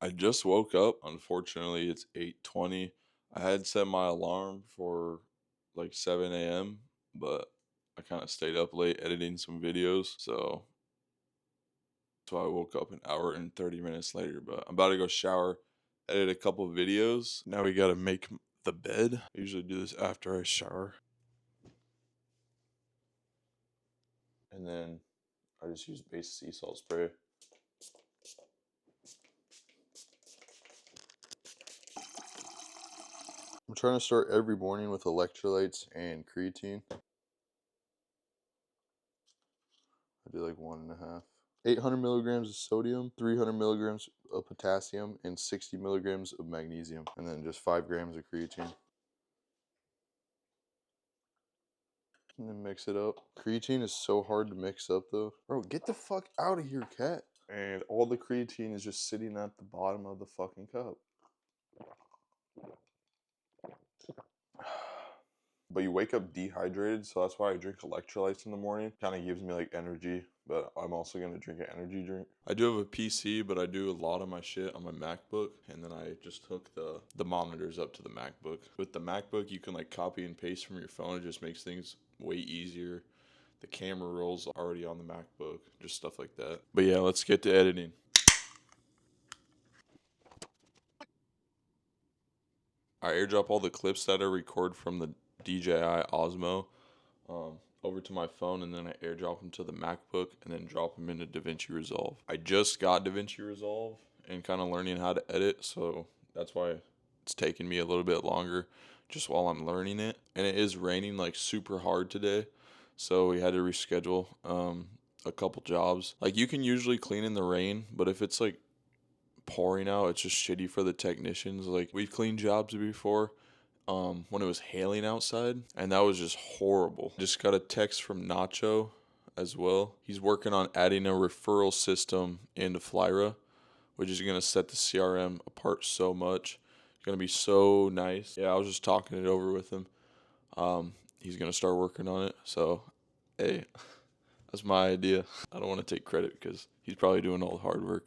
I just woke up. Unfortunately, it's 8:20. I had set my alarm for like 7 a.m., but I kind of stayed up late editing some videos. So I woke up an hour and 30 minutes later, but I'm about to go shower, edit a couple videos. Now we got to make the bed. I usually do this after I shower. And then I just use base sea salt spray. I'm trying to start every morning with electrolytes and creatine. I do like 1.5. 800 milligrams of sodium, 300 milligrams of potassium, and 60 milligrams of magnesium. And then just 5 grams of creatine. And then mix it up. Creatine is so hard to mix up though. Bro, get the fuck out of here, cat. And all the creatine is just sitting at the bottom of the fucking cup. But you wake up dehydrated, so that's why I drink electrolytes in the morning. Kind of gives me like energy, but I'm also gonna drink an energy drink. I do have a PC, but I do a lot of my shit on my MacBook, and then I just hook the monitors up to the MacBook. With the MacBook, you can like copy and paste from your phone. It just makes things way easier. The camera rolls already on the MacBook, just stuff like that. But yeah, let's get to editing. I airdrop all the clips that I record from the DJI Osmo over to my phone, and then I airdrop them to the MacBook and then drop them into DaVinci Resolve. I just got DaVinci Resolve and kind of learning how to edit, so that's why it's taking me a little bit longer just while I'm learning it. And it is raining like super hard today, so we had to reschedule a couple jobs. Like you can usually clean in the rain, but if it's like pouring out, it's just shitty for the technicians. Like we've cleaned jobs before when it was hailing outside, and that was just horrible. Just got a text from Nacho as well. He's working on adding a referral system into Flyra, which is gonna set the CRM apart so much. It's gonna be so nice. Yeah, I was just talking it over with him. He's gonna start working on it. So, hey, that's my idea. I don't want to take credit because he's probably doing all the hard work.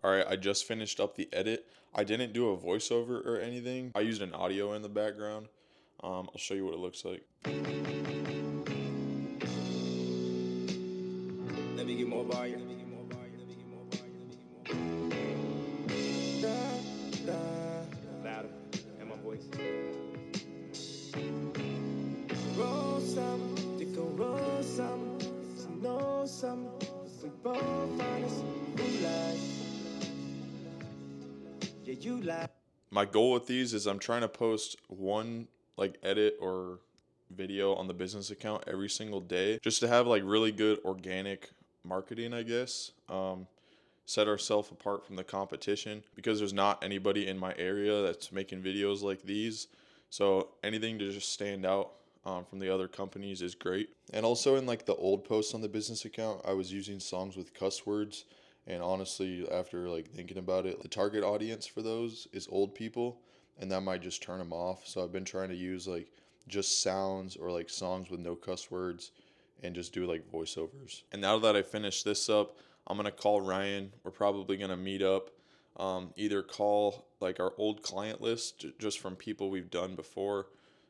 All right, I just finished up the edit. I didn't do a voiceover or anything. I used an audio in the background. I'll show you what it looks like. Let me get more volume. Let me get more volume. Let me get more volume. Let me get more volume. Louder. And my voice. Roll some, to go roll some, to know some. We both honest. Who lies? Yeah, you lie. My goal with these is I'm trying to post one like edit or video on the business account every single day just to have like really good organic marketing, I guess. Set ourselves apart from the competition because there's not anybody in my area that's making videos like these. So anything to just stand out from the other companies is great. And also in like the old posts on the business account, I was using songs with cuss words. And honestly, after like thinking about it, the target audience for those is old people, and that might just turn them off. So I've been trying to use like just sounds or like songs with no cuss words and just do like voiceovers. And now that I finished this up, I'm gonna call Ryan. We're probably gonna meet up. Either call like our old client list just from people we've done before,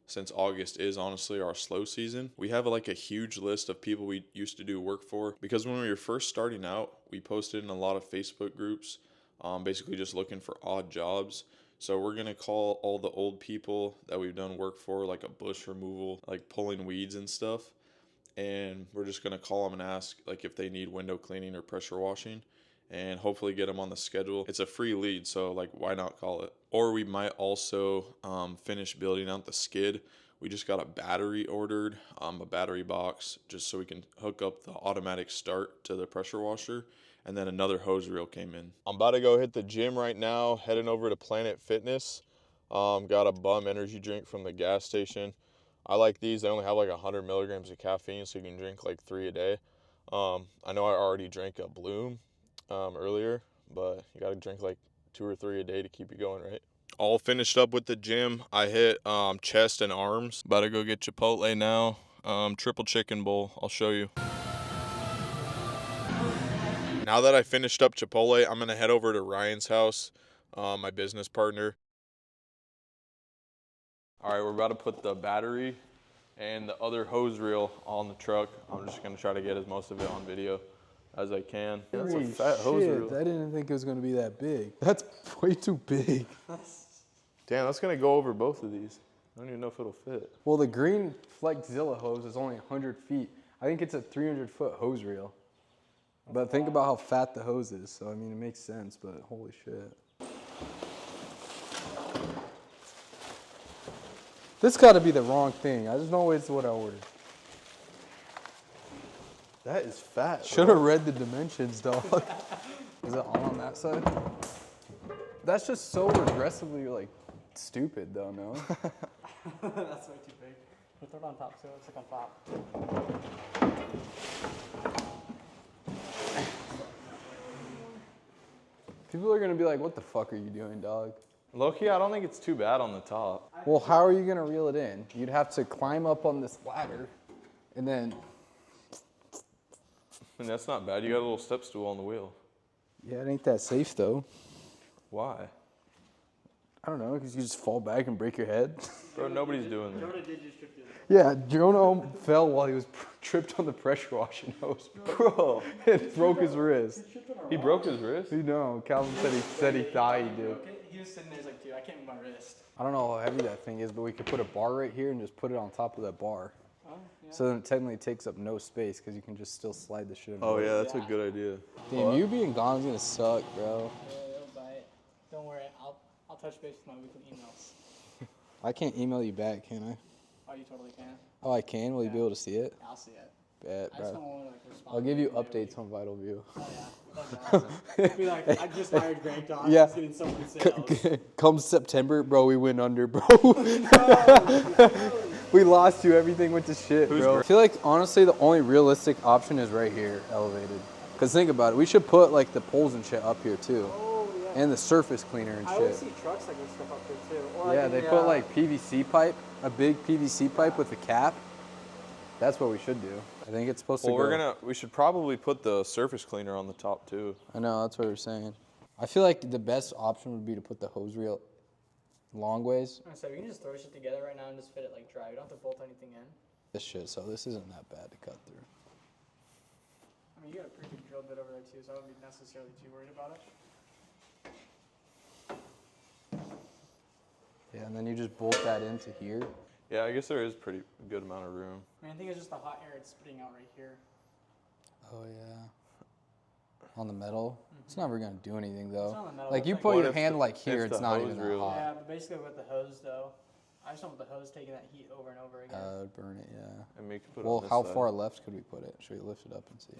since August is honestly our slow season. We have like a huge list of people we used to do work for because when we were first starting out, we posted in a lot of Facebook groups, basically just looking for odd jobs. So we're gonna call all the old people that we've done work for, like a bush removal, like pulling weeds and stuff, and we're just gonna call them and ask like if they need window cleaning or pressure washing, and hopefully get them on the schedule. It's a free lead, so like why not call it? Or we might also finish building out the skid. We just got a battery ordered, a battery box, just so we can hook up the automatic start to the pressure washer. And then another hose reel came in. I'm about to go hit the gym right now, heading over to Planet Fitness. Got a bum energy drink from the gas station. I like these. They only have like 100 milligrams of caffeine, so you can drink like 3 a day. I know I already drank a Bloom earlier, but you got to drink like 2 or 3 a day to keep you going, right? All finished up with the gym. I hit chest and arms. About to go get Chipotle now. Triple chicken bowl. I'll show you. Now that I finished up Chipotle, I'm gonna head over to Ryan's house, my business partner. All right, we're about to put the battery and the other hose reel on the truck. I'm just gonna try to get as most of it on video as I can. That's a fat hose reel. I didn't think it was gonna be that big. That's way too big. Damn, that's gonna go over both of these. I don't even know if it'll fit. Well, the green Flexzilla hose is only 100 feet. I think it's a 300-foot hose reel. But think about how fat the hose is. So, I mean, it makes sense, but holy shit. This got to be the wrong thing. I just know it's what I ordered. That is fat. Should have read the dimensions, dog. Is it all on that side? That's just so aggressively, like, stupid, though, no? That's way too big. We'll throw it on top so it's like on top. People are going to be like, what the fuck are you doing, dog? Low-key, I don't think it's too bad on the top. Well, how are you going to reel it in? You'd have to climb up on this ladder and then... And that's not bad. You got a little step stool on the wheel. Yeah, it ain't that safe, though. Why? I don't know, because you just fall back and break your head. Bro, nobody's doing that. Jonah did just trip the other. Yeah, Jonah fell while he was tripped on the pressure washing hose. Bro, it broke his wrist. He broke his wrist? You know, Calvin said he thought he did. He was sitting there, he's like, dude, I can't move my wrist. I don't know how heavy that thing is, but we could put a bar right here and just put it on top of that bar. Oh, yeah. So then it technically takes up no space because you can just still slide the shit in. Oh, yeah, that's a good idea. Damn, you being gone is gonna suck, bro. Yeah, it'll bite. Don't worry, I'll touch base with my weekly emails. I can't email you back, can I? Oh, you totally can. Oh, I can? Will you be able to see it? I'll see it. Bet, I just bro. don't want to like respond. I'll give you to it updates on Vital View. Oh, yeah. That'd be awesome. Be like, I just hired Greg Dog. Yeah. He's getting so many sales. Come September, bro, we went under, bro. We lost you. Everything went to shit, bro. I feel like, honestly, the only realistic option is right here, elevated. Because think about it. We should put, like, the poles and shit up here, too. Oh, yeah. And the surface cleaner and I shit. always see trucks like this stuff up there, too. Or Yeah, like they in put, like, PVC pipe, a big PVC pipe with a cap. That's what we should do. I think it's supposed to go. We should probably put the surface cleaner on the top, too. I know, that's what we're saying. I feel like the best option would be to put the hose reel long ways. So we can just throw shit together right now and just fit it like dry. We don't have to bolt anything in. This shit, so this isn't that bad to cut through. I mean, you got a pretty good drill bit over there too, so I wouldn't be necessarily too worried about it. Yeah, and then you just bolt that into here. Yeah, I guess there is pretty good amount of room. I mean, I think it's just the hot air it's spitting out right here. Oh yeah. On the metal? It's never gonna do anything though. It's on the metal, Like it's you like- put What your if hand the- like here, if it's the not hose even that reel- hot. Yeah, but basically with the hose though, I just want the hose taking that heat over and over again. It'd burn it, yeah. And we could put it Well, on this how side. far left could we put it? Should we lift it up and see?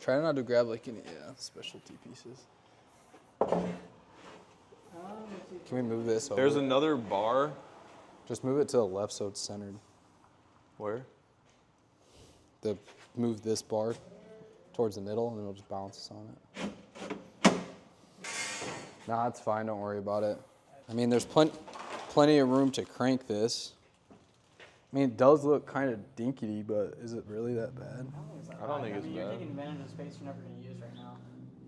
Try not to grab like any specialty pieces. Let's see. Can we move this over? There's another bar. Just move it to the left so it's centered. Where? Move this bar towards the middle and then it'll just bounce us on it. Nah, it's fine. Don't worry about it. I mean, there's plenty of room to crank this. I mean, it does look kind of dinky, but is it really that bad? I don't think it's You're bad. taking advantage of space you're never going to use right now.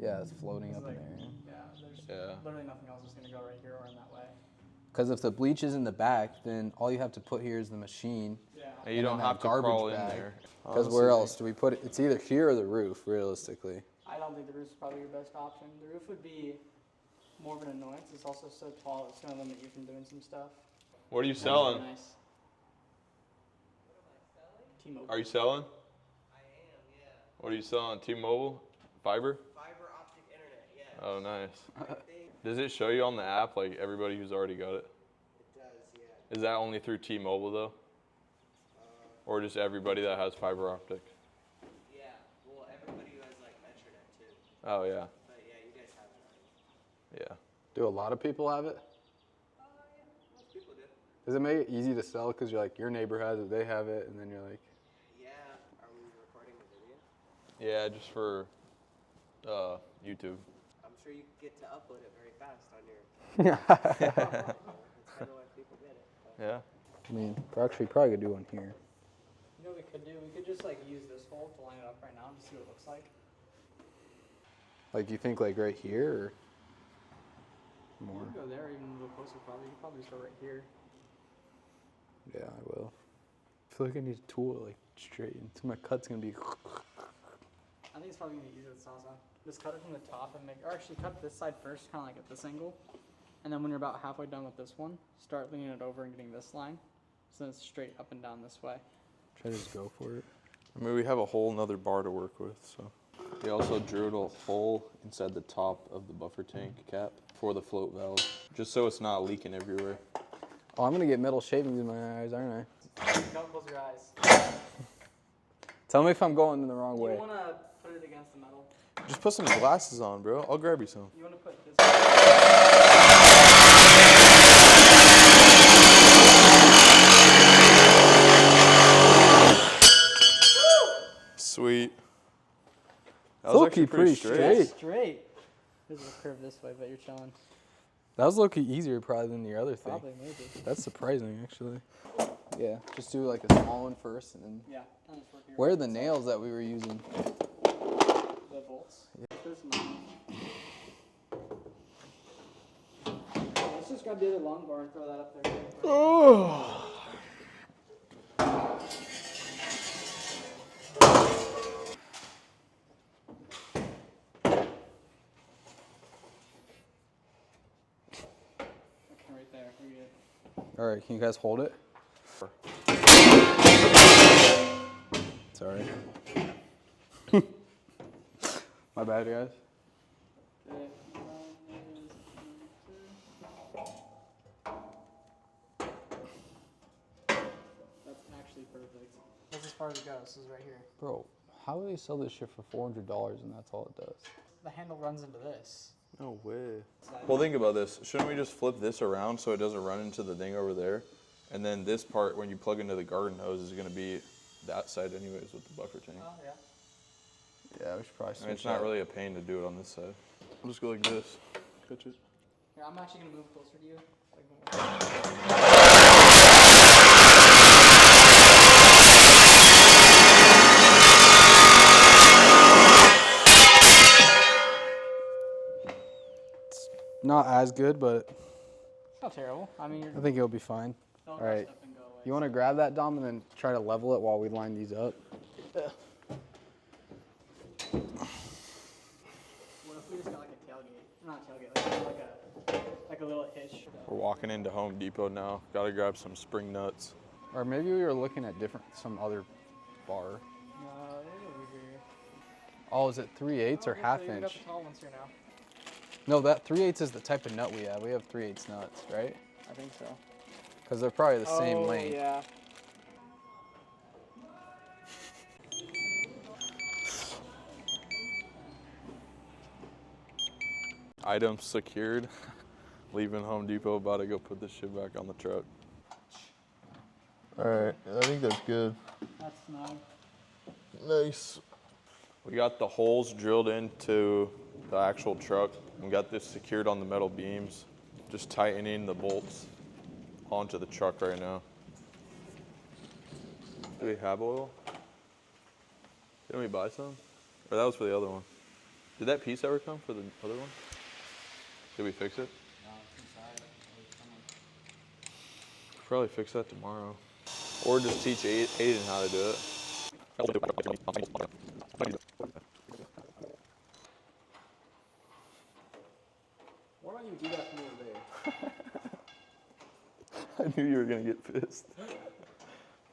Yeah, it's floating It's up like, in there. yeah, there's Yeah. literally nothing else that's going to go right here or in that way. Because if the bleach is in the back, then all you have to put here is the machine. Yeah. And you And don't then have that to garbage crawl in bag. there. Because where else do we put it? It's either here or the roof, realistically. I don't think the roof's probably your best option. The roof would be more of an annoyance. It's also so tall, it's going to limit you from doing some stuff. What are you That's selling? really nice. T-Mobile. Are you selling? I am, yeah. What are you selling? T-Mobile? Fiber? Fiber optic internet, yeah. Oh, nice. I think Does it show you on the app, like, everybody who's already got it? it does, yeah. Is that only through T-Mobile, though? Or just everybody that has fiber optic? Yeah, well, everybody who has like Metronet too. Oh, yeah. But yeah, you guys have it already. Yeah. Do a lot of people have it? Yeah, most people do. Does it make it easy to sell? Because you're like, your neighbor has it, they have it, and then you're like, Yeah, are we recording the video? Yeah, just for YouTube. I'm sure you get to upload it very fast on your. That's kind of why people get it. But Yeah. I mean, we're actually probably gonna do one here. You know, we could do, we could just like use this hole to line it up right now and see what it looks like. Like, you think like right here or You more? can go there, or even a little closer probably. You could probably just go right here. Yeah, I will. I feel like I need a tool to like straighten. So my cut's gonna be. I think it's probably gonna be easier with salsa. Just cut it from the top and make, or actually cut this side first, kind of like at this angle. And then when you're about halfway done with this one, start leaning it over and getting this line. So then it's straight up and down this way. Try to just go for it. I mean, we have a whole nother bar to work with, so. We also drilled a hole inside the top of the buffer tank cap for the float valve, just so it's not leaking everywhere. Oh, I'm gonna get metal shavings in my eyes, aren't I? Don't close your eyes. Tell me if I'm going in the wrong You way. want to put it against the metal. Just put some glasses on, bro. I'll grab you some. You want to put this. Sweet. That It's was low-key actually pretty pretty straight. Straight. There's a curve this way, but you're chilling. That was low-key easier probably than the other thing. Probably, maybe. That's surprising, actually. Yeah, just do like a small one first, and then. Yeah. And just work your Where are way the inside. nails that we were using? The bolts. There's none. Let's just grab the other long bar and throw that up there. Oh. Okay, right there. We're good. All right, can you guys hold it? Sorry. My bad, guys. That's actually perfect. That's as far as it goes. This is right here. Bro, how do they sell this shit for $400 and that's all it does? The handle runs into this. No way. Well, think about this. Shouldn't we just flip this around so it doesn't run into the thing over there? And then this part, when you plug into the garden hose, is going to be that side anyways with the buffer tank. Oh, yeah. Yeah, we should probably I switch mean, it's not that. really a pain to do it on this side. I'll just go like this. Catch it. Here, I'm actually going to move closer to you. Not as good, but It's not terrible. I mean, you're I think it'll be fine. don't All right. rush up and go away. You want to grab that, Dom, and then try to level it while we line these up? What if we just got like a tailgate? Not a tailgate, like a little hitch. We're walking into Home Depot now. Gotta grab some spring nuts. Or maybe we were looking at some other bar. No, they're over here. Oh, is it 3/8 or Oh, half so you got inch? the tall ones here now. No, that 3/8 is the type of nut we have. We have 3/8 nuts, right? I think so. Because they're probably the same length. Yeah. Items secured. Leaving Home Depot, about to go put this shit back on the truck. All right, I think that's good. That's snug. Nice. We got the holes drilled into the actual truck. We got this secured on the metal beams. Just tightening the bolts onto the truck right now. Do we have oil? Didn't we buy some? Or that was for the other one. Did that piece ever come for the other one? Did we fix it? No, it's inside. Probably fix that tomorrow. Or just teach Aiden how to do it. Why don't you do that from over there? I knew you were gonna get pissed.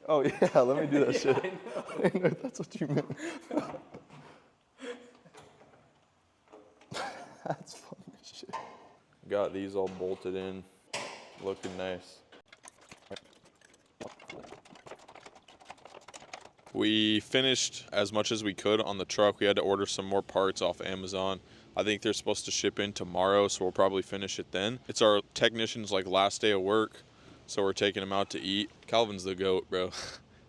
Oh yeah, let me do that shit. I know. I know that's what you meant. That's funny as shit. Got these all bolted in, looking nice. We finished as much as we could on the truck. We had to order some more parts off Amazon. I think they're supposed to ship in tomorrow, so we'll probably finish it then. It's our technician's like last day of work, so we're taking him out to eat. Calvin's the GOAT, bro.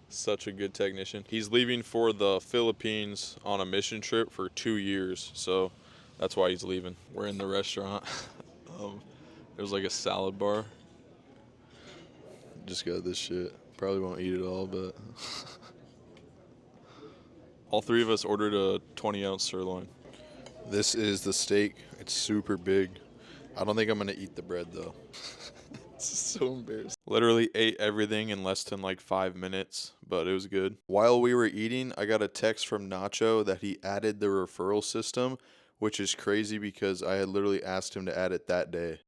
Such a good technician. He's leaving for the Philippines on a mission trip for 2 years, so that's why he's leaving. We're in the restaurant. There's like a salad bar. Just got this shit. Probably won't eat it all, but All three of us ordered a 20-ounce sirloin. This is the steak. It's super big. I don't think I'm gonna eat the bread though. It's so embarrassing. Literally ate everything in less than like 5 minutes, but it was good. While we were eating, I got a text from Nacho that he added the referral system, which is crazy because I had literally asked him to add it that day.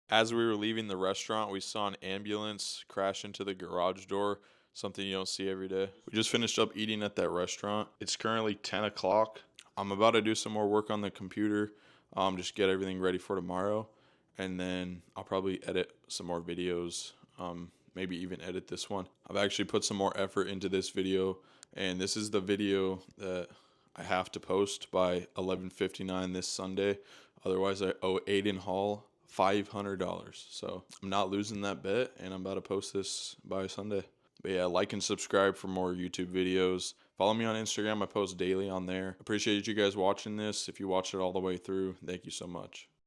As we were leaving the restaurant, we saw an ambulance crash into the garage door, something you don't see every day. We just finished up eating at that restaurant. It's currently 10 o'clock. I'm about to do some more work on the computer, just get everything ready for tomorrow. And then I'll probably edit some more videos, maybe even edit this one. I've actually put some more effort into this video, and this is the video that I have to post by 11:59 this Sunday. Otherwise, I owe Aiden Hall $500. So I'm not losing that bet, and I'm about to post this by Sunday. But yeah, like and subscribe for more YouTube videos. Follow me on Instagram. I post daily on there. Appreciate you guys watching this. If you watched it all the way through, thank you so much.